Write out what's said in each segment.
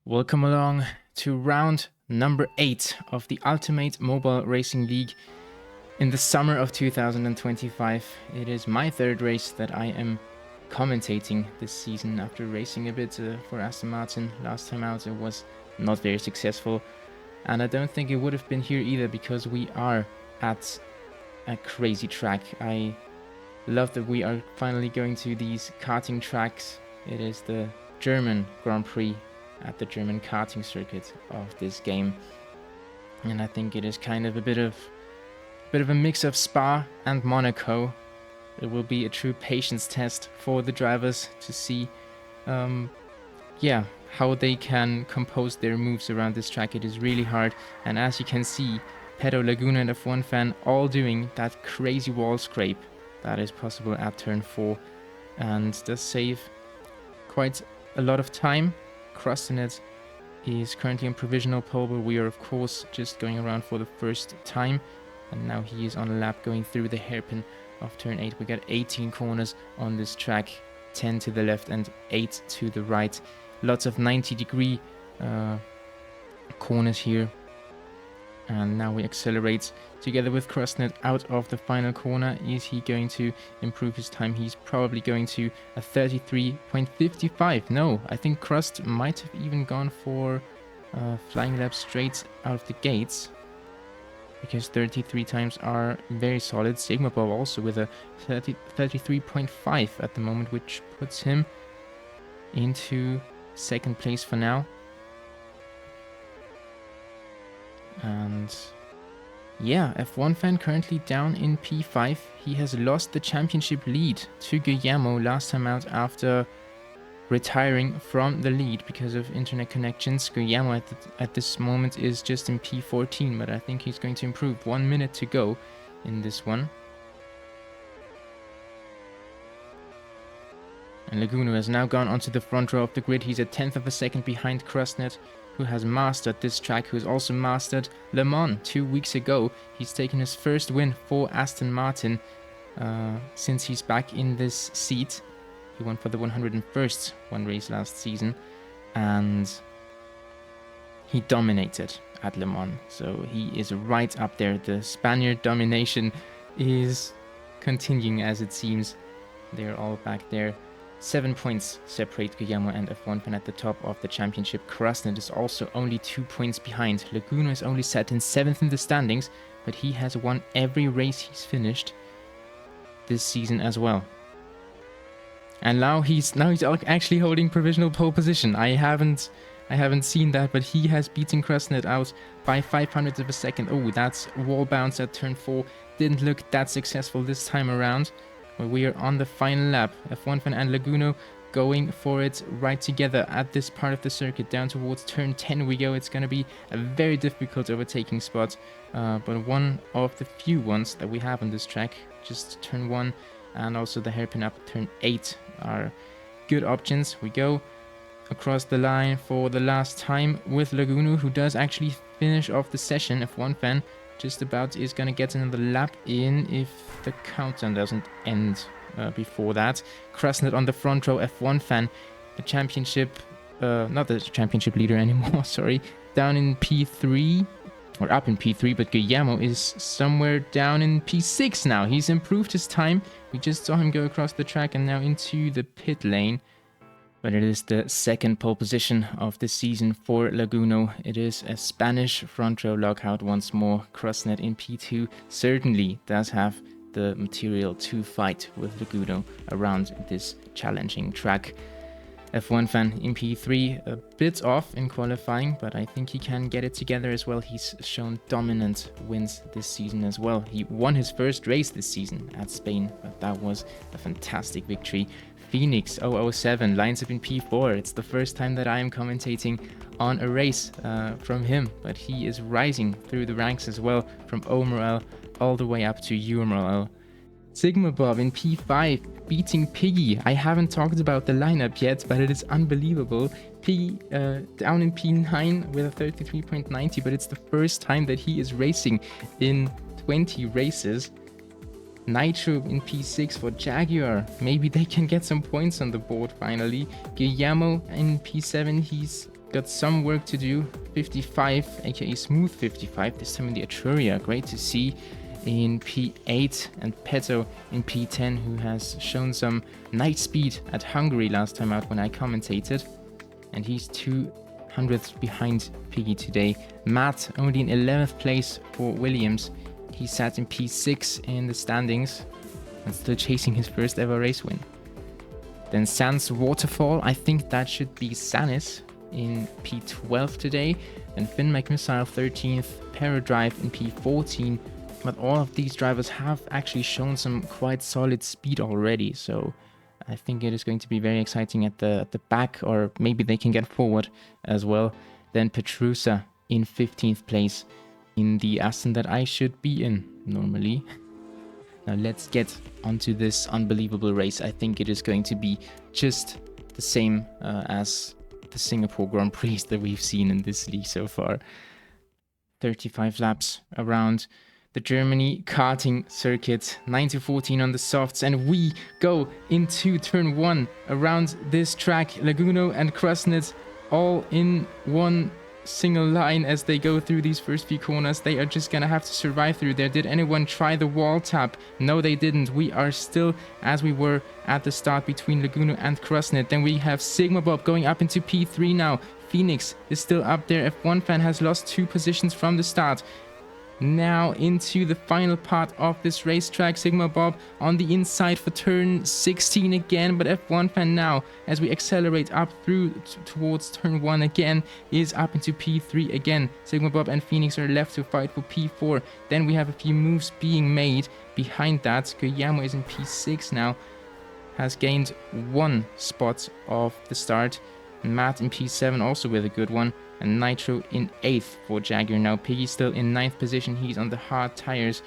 Welcome along to round number 8 of the Ultimate Mobile Racing League in the summer of 2025. It is my third race that I am commentating this season after racing a bit for Aston Martin. Last time out it was not very successful, and I don't think it would have been here either because we are at a crazy track. I love that we are finally going to these karting tracks. It is the German Grand Prix at the German karting circuit of this game, and I think it is kind of a bit of a mix of Spa and Monaco. It will be a true patience test for the drivers to see how they can compose their moves around this track. It is really hard, and as you can see, Pedro, Laguno and F1 fan all doing that crazy wall scrape that is possible at turn 4 and does save quite a lot of time. Crustunet is currently on provisional pole, but we are of course just going around for the first time, and now he is on a lap going through the hairpin of turn 8. We got 18 corners on this track, 10 to the left and 8 to the right. Lots of 90-degree corners here, and now we accelerate together with Crustunet out of the final corner. Is he going to improve his time? He's probably going to a 33.55. No, I think Crust might have even gone for flying lap straight out of the gates, because 33 times are very solid. Sigma Bob also with a 33.5 at the moment, which puts him into second place for now. And yeah, F1 fan currently down in P5. He has lost the championship lead to Guillermo last time out after retiring from the lead because of internet connections. Guillermo at this moment is just in P14, but I think he's going to improve. 1 minute to go in this one. And Laguno has now gone onto the front row of the grid. He's a 10th of a second behind Crustunet, who has mastered this track, who has also mastered Le Mans 2 weeks ago. He's taken his first win for Aston Martin since he's back in this seat. He won for the 101st one race last season, and he dominated at Le Mans. So he is right up there. The Spaniard domination is continuing, as it seems. They're all back there. 7 points separate Guillermo and F1 fan at the top of the championship. Crustunet is also only 2 points behind. Laguno is only set in 7th in the standings, but he has won every race he's finished this season as well. And now he's actually holding provisional pole position. I haven't seen that, but he has beaten Crustunet out by 500ths of a second. Oh, that's wall bounce at turn 4. Didn't look that successful this time around. But we are on the final lap. F1 fan and Laguno going for it right together at this part of the circuit. Down towards turn 10 we go. It's going to be a very difficult overtaking spot, but one of the few ones that we have on this track. Just turn 1 and also the hairpin up turn 8 are good options. We go across the line for the last time with Laguno, who does actually finish off the session. F1 fan just about is going to get another lap in if the countdown doesn't end before that. Crustunet on the front row. F1 fan, the championship, not the championship leader anymore, sorry, down in P3, or up in P3, but Guillermo is somewhere down in P6 now. He's improved his time. We just saw him go across the track and now into the pit lane. But it is the second pole position of the season for Laguno. It is a Spanish front row lockout once more. Crustunet in P2 certainly does have the material to fight with Laguno around this challenging track. F1 fan in P3, a bit off in qualifying, but I think he can get it together as well. He's shown dominant wins this season as well. He won his first race this season at Spain, but that was a fantastic victory. Phoenix 007 lines up in P4. It's the first time that I am commentating on a race from him, but he is rising through the ranks as well, from UMRL all the way up to UMRL. Sigma Bob in P5 beating Piggy. I haven't talked about the lineup yet, but it is unbelievable. Piggy down in P9 with a 33.90, but it's the first time that he is racing in 20 races. Nitro in P6 for Jaguar. Maybe they can get some points on the board finally. Guillermo in P7, he's got some work to do. 55, aka smooth 55, this time in the Etruria. Great to see in P8, and Petto in P10, who has shown some nice speed at Hungary last time out when I commentated. And he's 200th behind Piggy today. Matt only in 11th place for Williams. He sat in P6 in the standings and still chasing his first ever race win. Then Sans Waterfall, I think that should be Sanis in P12 today. Then Finn McMissile 13th, Paradrive in P14. But all of these drivers have actually shown some quite solid speed already, so I think it is going to be very exciting at the back, or maybe they can get forward as well. Then Petrusa in 15th place in the Aston that I should be in normally. Now let's get onto this unbelievable race. I think it is going to be just the same as the Singapore Grand Prix that we've seen in this league so far. 35 laps around the Germany karting circuit, 9-14 on the softs, and we go into turn 1 around this track. Laguno and Crustunet all in one single line as they go through these first few corners. They are just gonna have to survive through there. Did anyone try the wall tap? No, they didn't. We are still as we were at the start between Laguno and Crustunet. Then we have Sigma Bob going up into P3 now. Phoenix is still up there. F1 fan has lost 2 positions from the start. Now into the final part of this racetrack. Sigma Bob on the inside for turn 16 again, but F1 fan now, as we accelerate up through towards turn 1 again, is up into P3 again. Sigma Bob and Phoenix are left to fight for P4. Then we have a few moves being made behind that. Guillermo is in P6 now, has gained 1 spot off the start. Matt in P7 also with a good one. And Nitro in 8th for Jaguar now. Piggy still in 9th position. He's on the hard tires.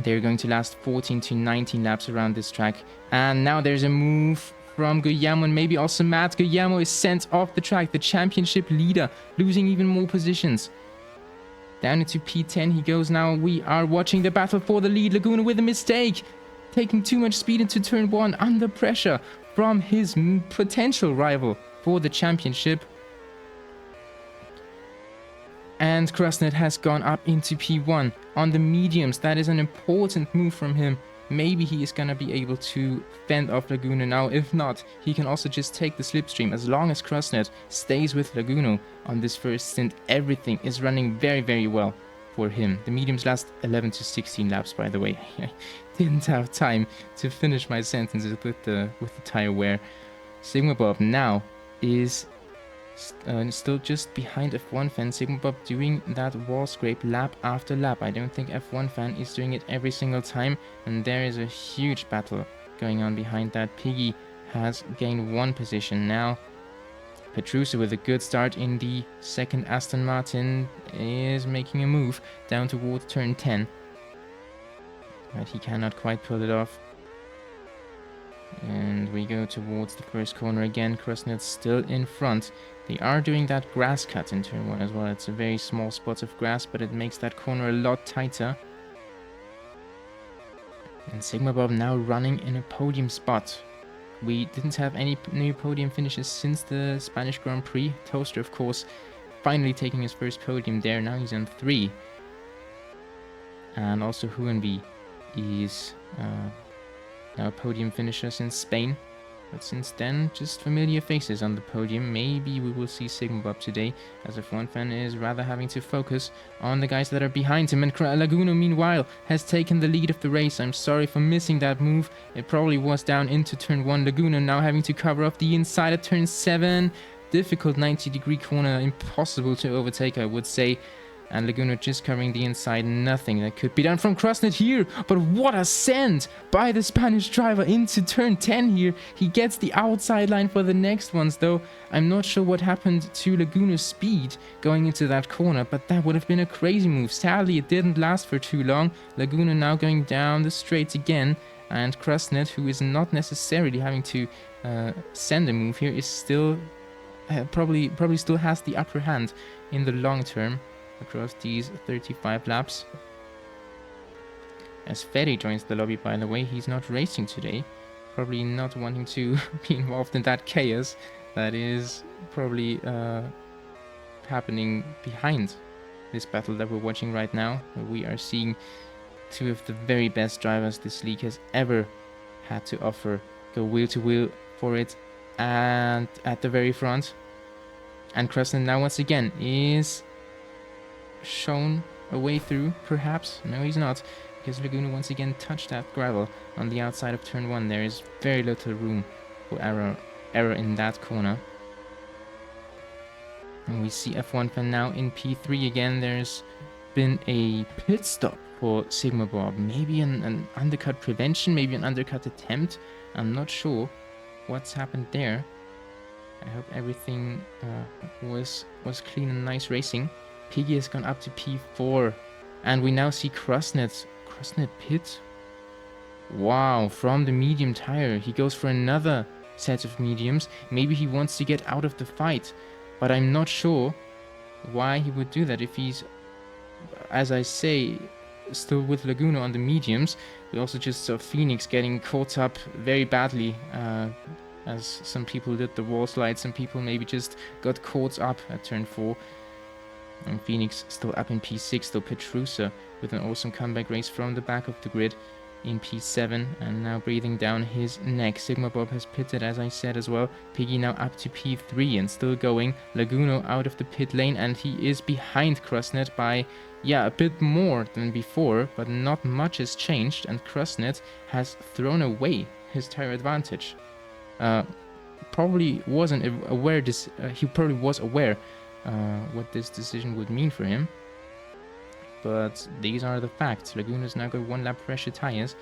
They're going to last 14 to 19 laps around this track. And now there's a move from Guillermo and maybe also Matt. Guillermo is sent off the track. The championship leader, losing even more positions. Down into P10 he goes now. We are watching the battle for the lead. Laguna with a mistake. Taking too much speed into turn 1 under pressure from his potential rival for the championship. And Crustunet has gone up into P1 on the mediums. That is an important move from him. Maybe he is going to be able to fend off Laguno now. If not, he can also just take the slipstream. As long as Crustunet stays with Laguno on this first stint, everything is running very, very well for him. The mediums last 11 to 16 laps, by the way. I didn't have time to finish my sentences with the tire wear. Sigma Bob now is still just behind F1 fan. Sigma Bob doing that wall scrape lap after lap. I don't think F1 fan is doing it every single time, and there is a huge battle going on behind that. Piggy has gained 1 position now. Petrusa with a good start in the second Aston Martin is making a move down towards turn 10, but he cannot quite pull it off. And we go towards the first corner again. Crustunet still in front. They are doing that grass cut in turn 1 as well. It's a very small spot of grass, but it makes that corner a lot tighter. And Sigma Bob now running in a podium spot. We didn't have any new podium finishes since the Spanish Grand Prix. Toaster, of course, finally taking his first podium there. Now he's on 3. And also Huenby is now a podium finisher since Spain. But since then, just familiar faces on the podium. Maybe we will see Sigma Bob today, as F1 fan is rather having to focus on the guys that are behind him. And Laguno, meanwhile, has taken the lead of the race. I'm sorry for missing that move. It probably was down into turn 1. Laguno now having to cover off the inside at turn 7. Difficult 90-degree corner, impossible to overtake, I would say. And Laguno just covering the inside. Nothing that could be done from Crustunet here. But what a send by the Spanish driver into turn 10 here. He gets the outside line for the next ones, though. I'm not sure what happened to Laguno's speed going into that corner, but that would have been a crazy move. Sadly, it didn't last for too long. Laguno now going down the straights again. And Crustunet, who is not necessarily having to send a move here, is still probably still has the upper hand in the long term across these 35 laps. As Ferry joins the lobby, by the way, he's not racing today. Probably not wanting to be involved in that chaos that is probably happening behind this battle that we're watching right now. We are seeing two of the very best drivers this league has ever had to offer go wheel to wheel for it, and at the very front. And Crustunet now once again is shown a way through, perhaps. No, he's not, because Laguno once again touched that gravel on the outside of turn 1. There is very little room for error in that corner. And we see F1 fan now in P3 again. There's been a pit stop for Sigma Bob. Maybe an undercut prevention, maybe an undercut attempt. I'm not sure what's happened there. I hope everything was clean and nice racing. Piggy has gone up to P4. And we now see Crustunet pit. Wow, from the medium tire. He goes for another set of mediums. Maybe he wants to get out of the fight. But I'm not sure why he would do that if he's, as I say, still with Laguno on the mediums. We also just saw Phoenix getting caught up very badly, as some people did the wall slide, some people maybe just got caught up at turn 4. And Phoenix still up in P6, though Petrusa with an awesome comeback race from the back of the grid in P7, and now breathing down his neck. Sigma Bob has pitted, as I said as well. Piggy now up to P3 and still going. Laguno out of the pit lane, and he is behind Crustunet by, a bit more than before, but not much has changed, and Crustunet has thrown away his tire advantage. Probably wasn't aware he probably was aware what this decision would mean for him. But these are the facts. Laguno's now got 1 lap fresher tires,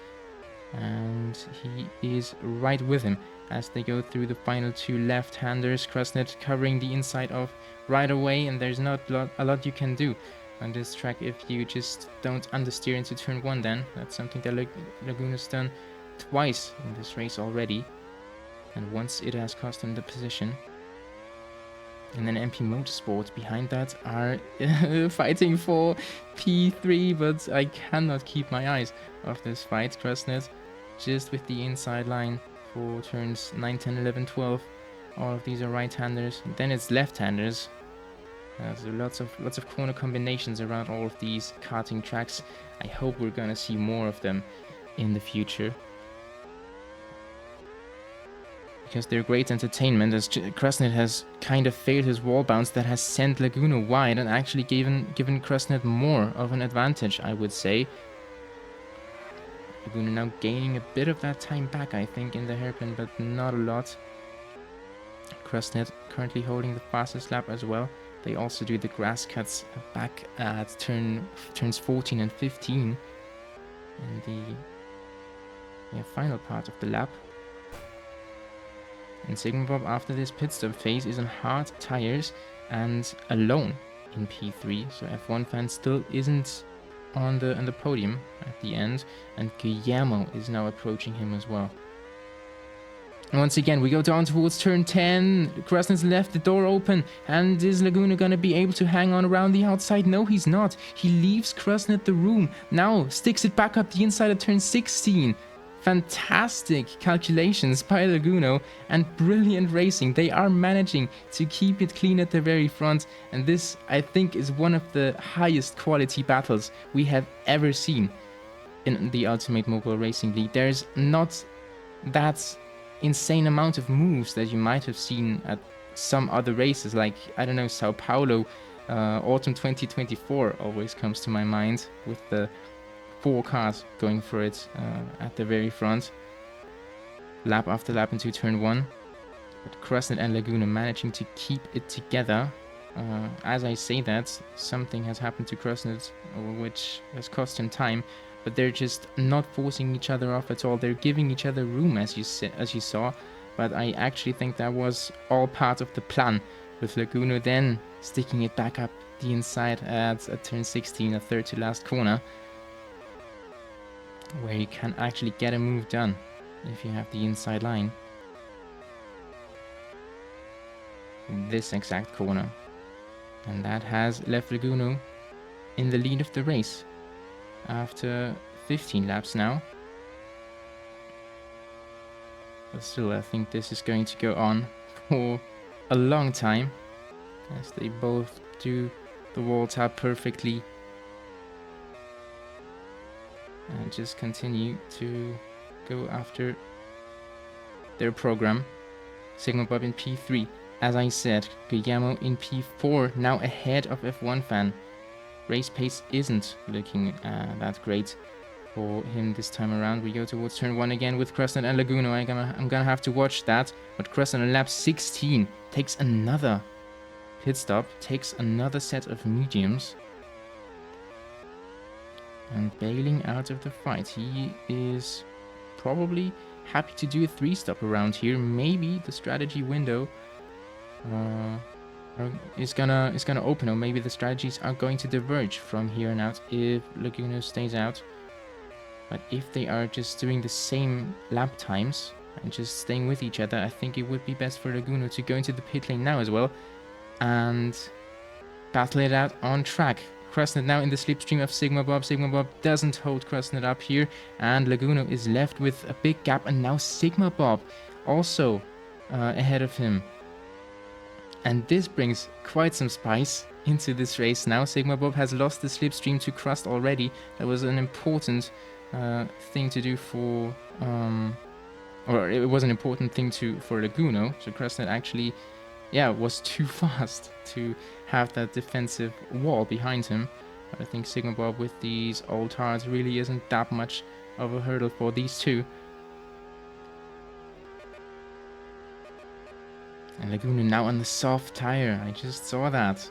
and he is right with him as they go through the final 2 left-handers. Crustunet covering the inside of right away, and there's not a lot you can do on this track if you just don't understeer into turn 1 then. That's something that Laguno's done twice in this race already, and once it has cost him the position. And then MP Motorsport behind that are fighting for P3, but I cannot keep my eyes off this fight. Crustunet just with the inside line for turns 9, 10, 11, 12. All of these are right-handers. Then it's left-handers. There's lots of corner combinations around all of these karting tracks. I hope we're gonna see more of them in the future, because they're great entertainment, as Crustunet has kind of failed his wall bounce that has sent Laguno wide and actually given Crustunet more of an advantage, I would say. Laguno now gaining a bit of that time back, I think, in the hairpin, but not a lot. Crustunet currently holding the fastest lap as well. They also do the grass cuts back at turns 14 and 15 in the final part of the lap. And Sigma Bob, after this pit stop phase, is on hard tires and alone in P3. So F1 fan still isn't on the podium at the end, and Guillermo is now approaching him as well. And once again, we go down towards turn 10. Crustunet's left the door open, and is Laguno gonna be able to hang on around the outside? No, he's not. He leaves Crustunet the room. Now sticks it back up the inside of turn 16. Fantastic calculations by Laguno and brilliant racing. They are managing to keep it clean at the very front, and this, I think, is one of the highest quality battles we have ever seen in the Ultimate Mobile Racing League. There's not that insane amount of moves that you might have seen at some other races, like, I don't know, Sao Paulo, Autumn 2024 always comes to my mind, with the 4 cars going for it at the very front, lap after lap into turn 1. But Crustunet and Laguno managing to keep it together. As I say that, something has happened to Crustunet which has cost him time, but they're just not forcing each other off at all. They're giving each other room, as you saw, but I actually think that was all part of the plan, with Laguno then sticking it back up the inside at turn 16, a third to last corner, where you can actually get a move done if you have the inside line. This exact corner. And that has left Laguno in the lead of the race after 15 laps now. But still, I think this is going to go on for a long time, as they both do the wall tap perfectly and just continue to go after their program. Sigma Bob in P3. As I said, Guillermo in P4, now ahead of F1 Fan. Race pace isn't looking that great for him this time around. We go towards turn 1 again with Crustunet and Laguno. I'm gonna have to watch that. But Crustunet on lap 16 takes another pit stop, takes another set of mediums, and bailing out of the fight. He is probably happy to do a 3-stop around here. Maybe the strategy window is gonna open, or maybe the strategies are going to diverge from here on out if Laguno stays out. But if they are just doing the same lap times and just staying with each other, I think it would be best for Laguno to go into the pit lane now as well and battle it out on track. Crustunet now in the slipstream of Sigma Bob. Sigma Bob doesn't hold Crustunet up here, and Laguno is left with a big gap, and now Sigma Bob also ahead of him. And this brings quite some spice into this race now. Sigma Bob has lost the slipstream to Crust already. That was an important thing to do for... or it was an important thing for Laguno. So Crustunet actually, was too fast to have that defensive wall behind him. But I think Sigma Bob with these old hearts really isn't that much of a hurdle for these two. And Laguno now on the soft tire. I just saw that.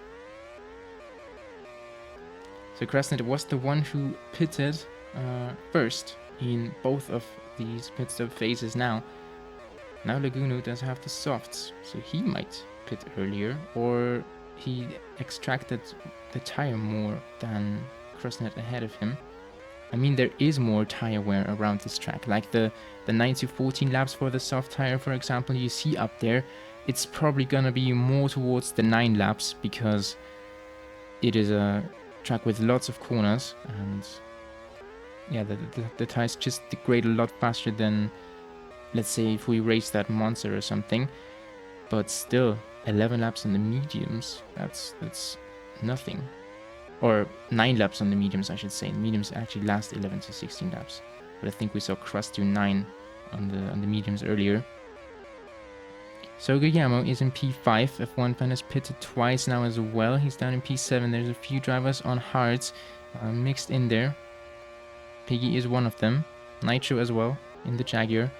So Crustunet was the one who pitted first in both of these pit stop phases now. Now Laguno does have the softs, so he might pit earlier, or he extracted the tire more than Crustunet ahead of him. I mean, there is more tire wear around this track, like the 9 to 14 laps for the soft tire, for example, you see up there. It's probably gonna be more towards the 9 laps, because it is a track with lots of corners, and the tires just degrade a lot faster than, let's say, if we race that Monster or something. But still, 11 laps on the mediums, that's nothing. Or 9 laps on the mediums, I should say. The mediums actually last 11 to 16 laps. But I think we saw Crust do 9 on the mediums earlier. So Guillermo is in P5. F1 Fan has pitted twice now as well. He's down in P7. There's a few drivers on hards mixed in there. Piggy is one of them. Nitro as well in the Jaguar.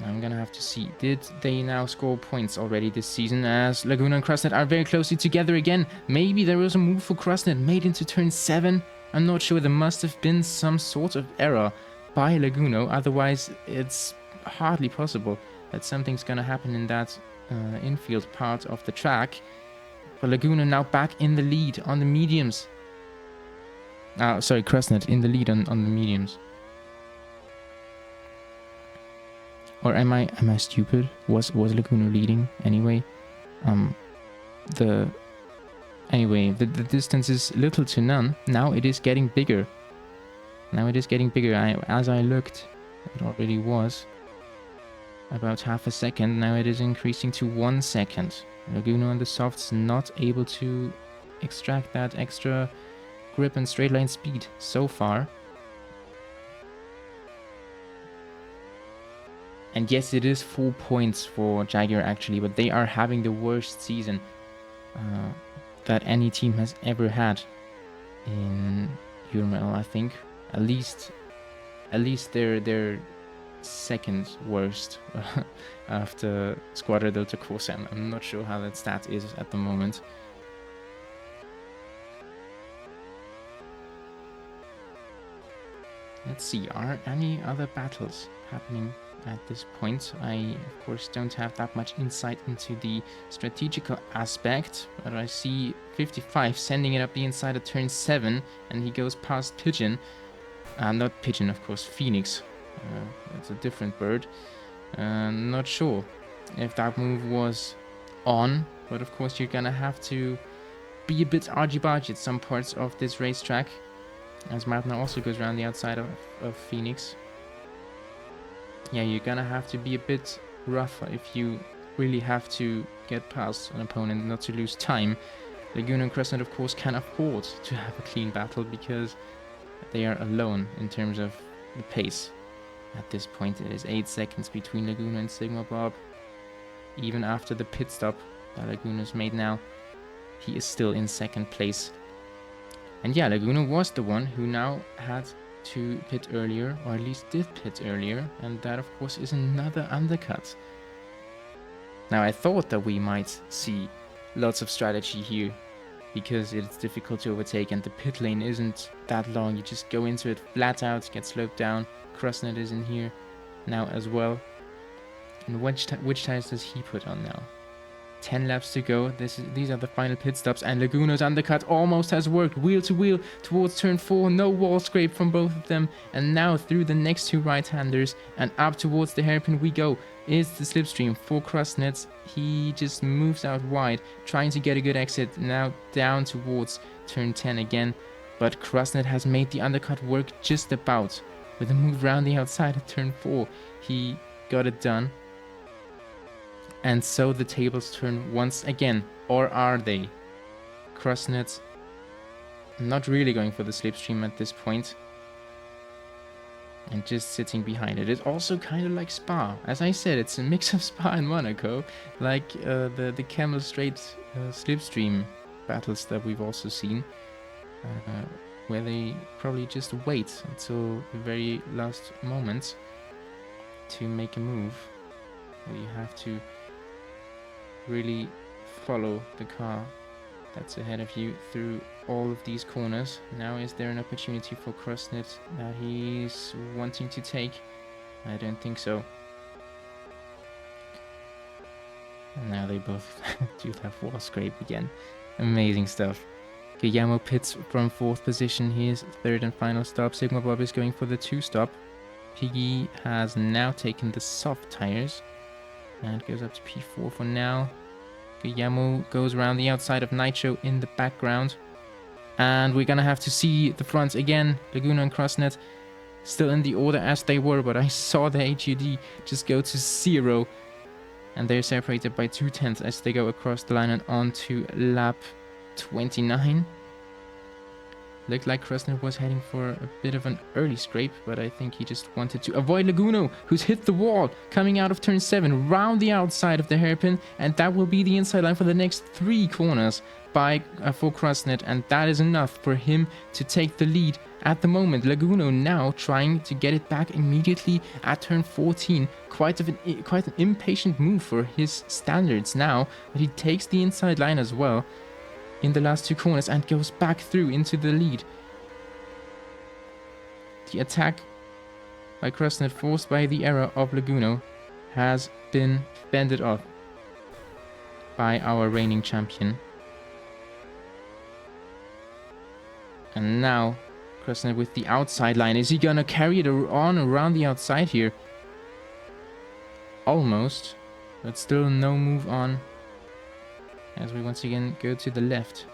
I'm gonna have to see. Did they now score points already this season, as Laguno and Crustunet are very closely together again? Maybe there was a move for Crustunet made into turn 7. I'm not sure. There must have been some sort of error by Laguno. Otherwise, it's hardly possible that something's gonna happen in that infield part of the track. But Laguno now back in the lead on the mediums. Sorry, Crustunet in the lead on the mediums. Or am I stupid? Was Laguno leading anyway? The distance is little to none. Now it is getting bigger. As I looked, it already was about half a second. Now it is increasing to 1 second. Laguno on the softs not able to extract that extra grip and straight line speed so far. And yes, it is 4 points for Jaguar actually, but they are having the worst season that any team has ever had in UMRL, I think. At least they're second worst after Squadra Delta Corsa. I'm not sure how that stat is at the moment. Let's see, are any other battles happening at this point? I, of course, don't have that much insight into the strategical aspect, but I see 55 sending it up the inside of turn 7, and he goes past Pigeon. Not Pigeon, of course, Phoenix. That's a different bird. Not sure if that move was on, but of course you're gonna have to be a bit argy-bargy at some parts of this racetrack, as Martner also goes around the outside of Phoenix. Yeah, you're gonna have to be a bit rougher if you really have to get past an opponent, not to lose time. Laguno and Crustunet, of course, can afford to have a clean battle because they are alone in terms of the pace. At this point, it is 8 seconds between Laguno and Sigma Bob. Even after the pit stop that Laguno's made now, he is still in second place. And yeah, Laguno was the one who now had to pit earlier, or at least did pit earlier, and that of course is another undercut. Now I thought that we might see lots of strategy here, because it's difficult to overtake and the pit lane isn't that long. You just go into it flat out, get slowed down. Crustunet is in here now as well. And which tires does he put on now? 10 laps to go. These are the final pit stops, and Laguno's undercut almost has worked. Wheel to wheel towards turn 4. No wall scrape from both of them. And now through the next two right-handers and up towards the hairpin we go. Is the slipstream for Crustunet. He just moves out wide, trying to get a good exit. Now down towards turn 10 again. But Crustunet has made the undercut work just about. With a move round the outside of turn 4, he got it done. And so the tables turn once again. Or are they? Crustunet not really going for the slipstream at this point. And just sitting behind it. It's also kind of like Spa. As I said, it's a mix of Spa and Monaco. Like the Camel Straight slipstream battles that we've also seen. Where they probably just wait until the very last moment to make a move. Where you have to really follow the car that's ahead of you through all of these corners. Now is there an opportunity for Crustunet that he's wanting to take? I don't think so. And now they both do that wall scrape again. Amazing stuff. Guillermo pits from 4th position. His third and final stop. Sigma Bob is going for the 2-stop. Piggy has now taken the soft tires and goes up to P4 for now. Guillermo goes around the outside of Nitro in the background. And we're gonna have to see the front again. Laguno and Crustunet still in the order as they were, but I saw the HUD just go to 0. And they're separated by 0.2 as they go across the line and on to lap 29. Looked like Crustunet was heading for a bit of an early scrape, but I think he just wanted to avoid Laguno, who's hit the wall coming out of turn 7, round the outside of the hairpin, and that will be the inside line for the next 3 corners for Crustunet, and that is enough for him to take the lead at the moment. Laguno now trying to get it back immediately at turn 14. Quite an impatient move for his standards now, but he takes the inside line as well in the last 2 corners and goes back through into the lead. The attack by Crustunet, forced by the error of Laguno, has been fended off by our reigning champion. And now Crustunet with the outside line. Is he gonna carry it on around the outside here? Almost, but still no move on. As we once again go to the left.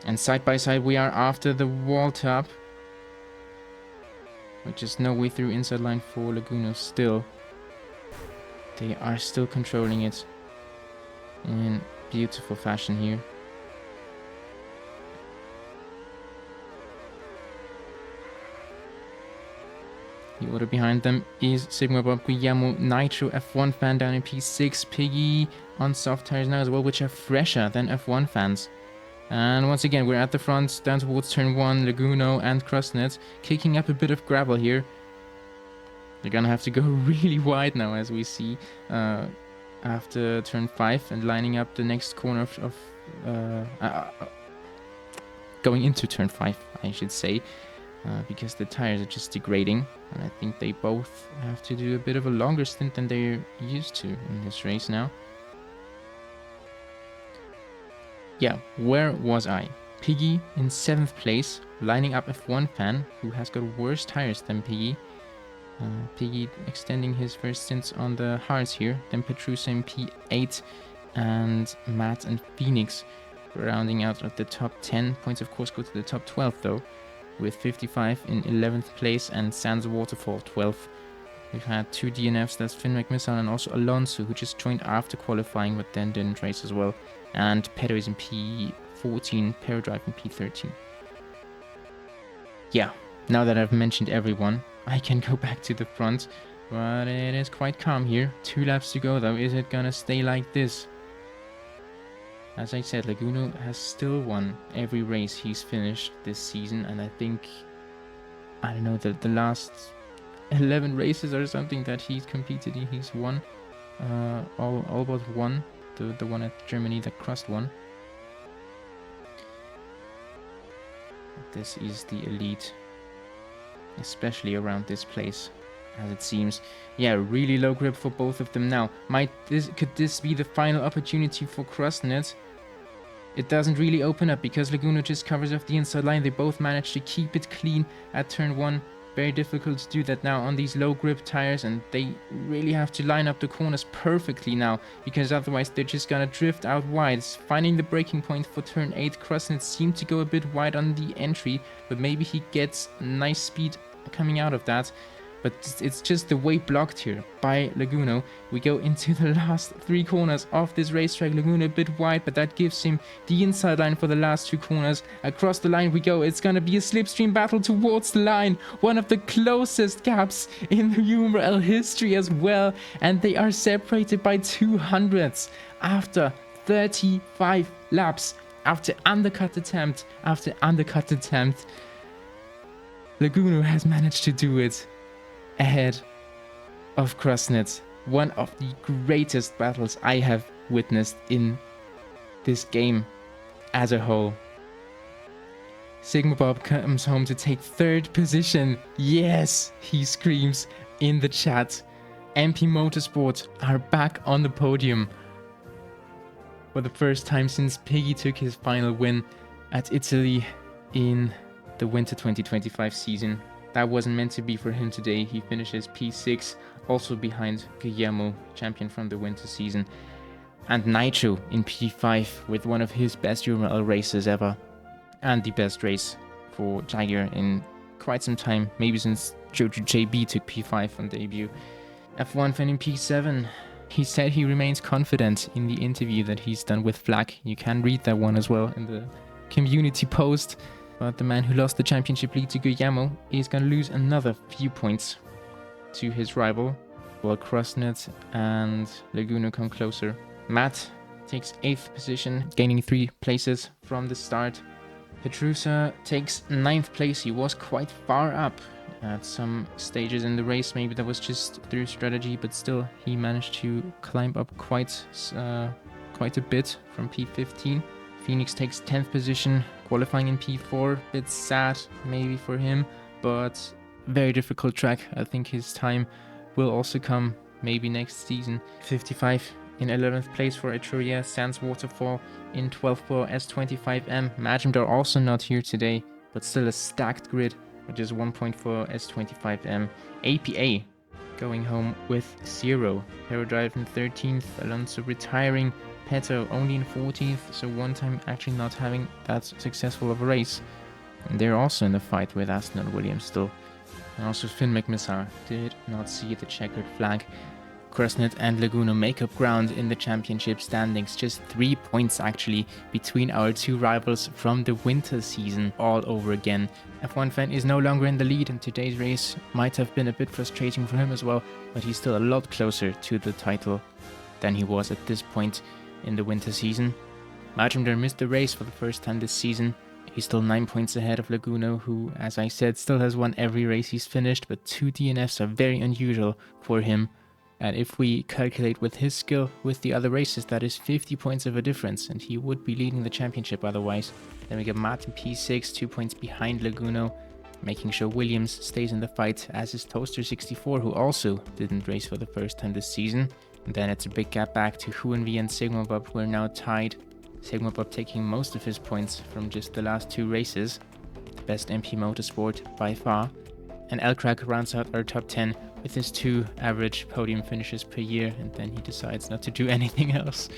And side by side we are after the wall top. Which is no way through inside line for Laguno still. They are still controlling it in beautiful fashion here. The order behind them is Sigma Bob, Guillermo, Nitro, F1 fan down in P6, Piggy on soft tires now as well, which are fresher than F1 fans. And once again, we're at the front, down towards turn 1, Laguno and Crustunet, kicking up a bit of gravel here. They're gonna have to go really wide now, as we see, after turn 5, and lining up the next corner going into turn 5, I should say. Because the tires are just degrading, and I think they both have to do a bit of a longer stint than they're used to in this race now. Yeah, where was I? Piggy in 7th place, lining up F1 fan, who has got worse tires than Piggy. Piggy extending his first stints on the hards here, then Petrusa in P8, and Matt and Phoenix rounding out of the top 10. Points of course go to the top 12 though. with 55 in 11th place, and Sans Waterfall 12th. We've had 2 DNFs, that's Finn McMissile and also Alonso, who just joined after qualifying but then didn't race as well. And Pedro is in P14, Paradrive in P13. Yeah, now that I've mentioned everyone, I can go back to the front, but it is quite calm here. 2 laps to go though. Is it gonna stay like this? As I said, Laguno has still won every race he's finished this season, and I think, I don't know, the last 11 races or something that he's competed in, he's won. All but one, the one at Germany that Crust won. This is the elite, especially around this place, as it seems. Yeah, really low grip for both of them now. Could this be the final opportunity for Crustunet? It doesn't really open up because Laguno just covers off the inside line. They both managed to keep it clean at turn 1. Very difficult to do that now on these low grip tires, and they really have to line up the corners perfectly now, because otherwise they're just gonna drift out wide. Finding the braking point for turn 8, Crustunet seemed to go a bit wide on the entry, but maybe he gets nice speed coming out of that. But it's just the way blocked here by Laguno. We go into the last 3 corners of this racetrack. Laguno a bit wide, but that gives him the inside line for the last 2 corners. Across the line we go. It's going to be a slipstream battle towards the line. One of the closest gaps in the UMRL history as well. And they are separated by 200ths after 35 laps. After undercut attempt after undercut attempt, Laguno has managed to do it ahead of Crustunet. One of the greatest battles I have witnessed in this game as a whole. Sigma Bob comes home to take 3rd position. Yes, he screams in the chat. MP Motorsport are back on the podium for the first time since Piggy took his final win at Italy in the winter 2025 season. That wasn't meant to be for him today. He finishes P6, also behind Guillermo, champion from the winter season. And Nitro in P5 with one of his best UMRL races ever. And the best race for Jaguar in quite some time, maybe since Jojo JB took P5 on debut. F1 fan in P7. He said he remains confident in the interview that he's done with Flack. You can read that one as well in the community post. But the man who lost the championship lead to Guillermo is going to lose another few points to his rival, while Crustunet and Laguno come closer. Matt takes 8th position, gaining 3 places from the start. Petrusa takes 9th place. He was quite far up at some stages in the race. Maybe that was just through strategy, but still he managed to climb up quite a bit from P15. Phoenix takes 10th position, qualifying in P4. Bit sad maybe for him, but very difficult track. I think his time will also come maybe next season. 55 in 11th place for Etruria. Sans Waterfall in 12th for S25M. Majumdar also not here today, but still a stacked grid, which is 1 point for S25M. APA going home with 0. Paradrive in 13th. Alonso retiring. Peto only in 14th, so one time actually not having that successful of a race. And they're also in the fight with Aston and Williams still. And also Finn McMissile did not see the checkered flag. Crustunet and Laguno make up ground in the championship standings. Just 3 points actually between our 2 rivals from the winter season all over again. F1 fan is no longer in the lead, and today's race might have been a bit frustrating for him as well, but he's still a lot closer to the title than he was at this point in the winter season. Majumdar missed the race for the first time this season. He's still 9 points ahead of Laguno, who, as I said, still has won every race he's finished, but 2 DNFs are very unusual for him. And if we calculate with his skill with the other races, that is 50 points of a difference, and he would be leading the championship otherwise. Then we get Martin P6, 2 points behind Laguno, making sure Williams stays in the fight, as is Toaster64, who also didn't race for the first time this season. And then it's a big gap back to HuNV and Sigma Bob, who are now tied. Sigma Bob taking most of his points from just the last 2 races. The best MP Motorsport by far. And Elcrack rounds out our top 10 with his 2 average podium finishes per year, and then he decides not to do anything else.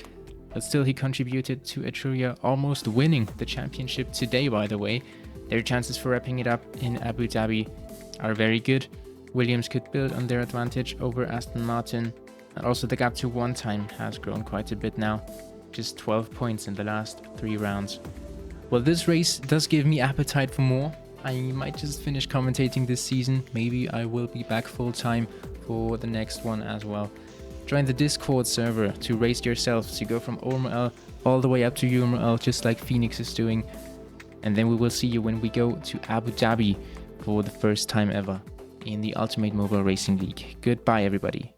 But still he contributed to Etruria almost winning the championship today, by the way. Their chances for wrapping it up in Abu Dhabi are very good. Williams could build on their advantage over Aston Martin. And also the gap to one time has grown quite a bit now, just 12 points in the last 3 rounds. Well, this race does give me appetite for more. I might just finish commentating this season. Maybe I will be back full time for the next one as well. Join the Discord server to race yourself to go from UMRL all the way up to UMRL, just like Phoenix is doing. And then we will see you when we go to Abu Dhabi for the first time ever in the Ultimate Mobile Racing League. Goodbye, everybody.